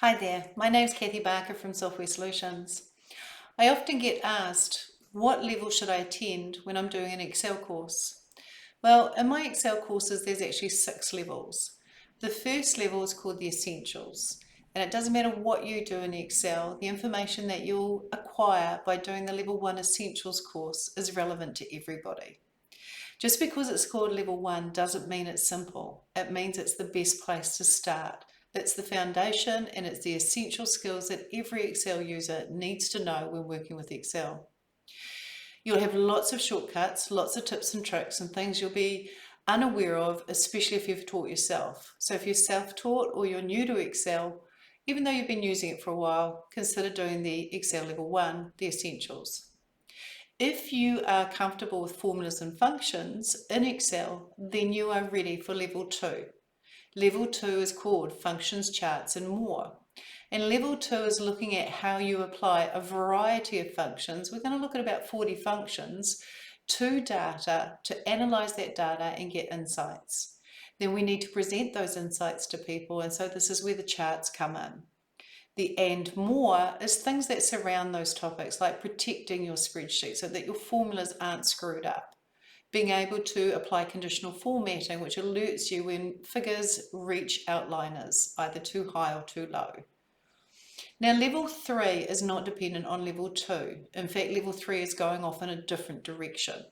Hi there, my name's Kathy Barker from Software Solutions. I often get asked, what level should I attend when I'm doing an Excel course? Well, in my Excel courses, there's actually 6 levels. The first level is called the Essentials, and it doesn't matter what you do in Excel, the information that you'll acquire by doing the Level 1 Essentials course is relevant to everybody. Just because it's called level 1 doesn't mean it's simple. It means it's the best place to start. It's the foundation and it's the essential skills that every Excel user needs to know when working with Excel. You'll have lots of shortcuts, lots of tips and tricks and things you'll be unaware of, especially if you've taught yourself. So if you're self-taught or you're new to Excel, even though you've been using it for a while, consider doing the Excel level 1, the essentials. If you are comfortable with formulas and functions in Excel, then you are ready for level 2. Level 2 is called functions, charts and more. And level 2 is looking at how you apply a variety of functions. We're going to look at about 40 functions to data to analyze that data and get insights. Then we need to present those insights to people, and so this is where the charts come in. The and more is things that surround those topics, like protecting your spreadsheet so that your formulas aren't screwed up. Being able to apply conditional formatting, which alerts you when figures reach outliners, either too high or too low. Now, level 3 is not dependent on level 2. In fact, level 3 is going off in a different direction.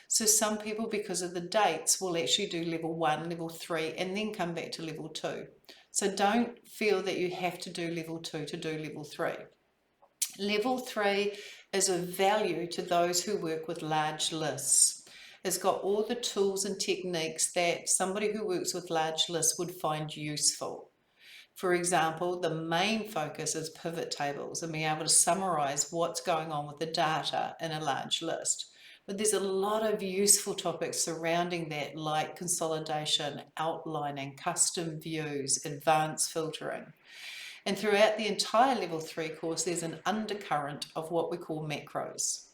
So some people, because of the dates, will actually do level 1, level 3, and then come back to level 2. So don't feel that you have to do level 2 to do level 3. Level 3 is of value to those who work with large lists. It's got all the tools and techniques that somebody who works with large lists would find useful. For example, the main focus is pivot tables and being able to summarize what's going on with the data in a large list. But there's a lot of useful topics surrounding that, like consolidation, outlining, custom views, advanced filtering. And throughout the entire level 3 course, there's an undercurrent of what we call macros.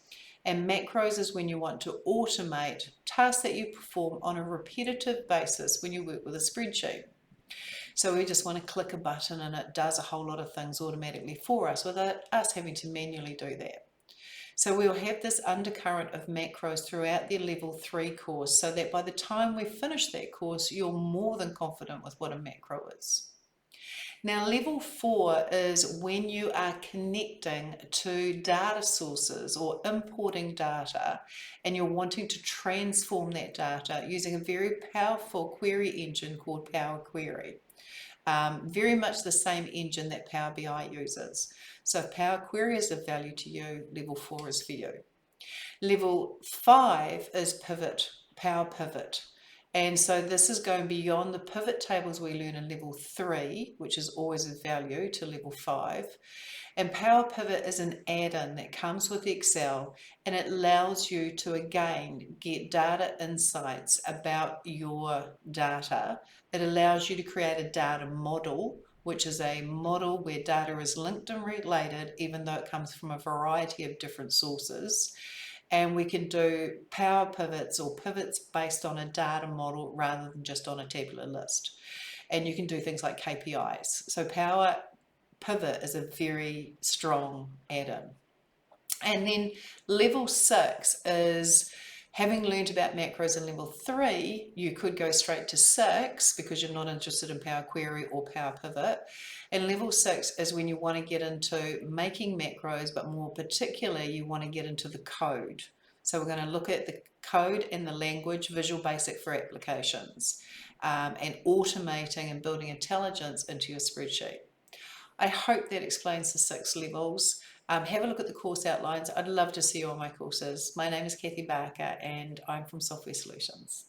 And macros is when you want to automate tasks that you perform on a repetitive basis when you work with a spreadsheet. So we just want to click a button and it does a whole lot of things automatically for us without us having to manually do that. So we'll have this undercurrent of macros throughout the level 3 course, so that by the time we finish that course, you're more than confident with what a macro is. Now, level 4 is when you are connecting to data sources or importing data, and you're wanting to transform that data using a very powerful query engine called Power Query. Very much the same engine that Power BI uses. So if Power Query is of value to you, level 4 is for you. Level 5 is Pivot, Power Pivot. And so this is going beyond the pivot tables we learn in level 3, which is always of value, to level 5. And Power Pivot is an add-in that comes with Excel, and it allows you to again get data insights about your data. It allows you to create a data model, which is a model where data is linked and related, even though it comes from a variety of different sources. And we can do power pivots or pivots based on a data model rather than just on a tabular list. And you can do things like KPIs. So Power Pivot is a very strong add-in. And then level 6 is, having learned about macros in level 3, you could go straight to 6 because you're not interested in Power Query or Power Pivot. And level 6 is when you want to get into making macros, but more particularly, you want to get into the code. So we're going to look at the code and the language, Visual Basic for applications, and automating and building intelligence into your spreadsheet. I hope that explains the 6 levels. Have a look at the course outlines. I'd love to see you on my courses. My name is Kathy Barker and I'm from Software Solutions.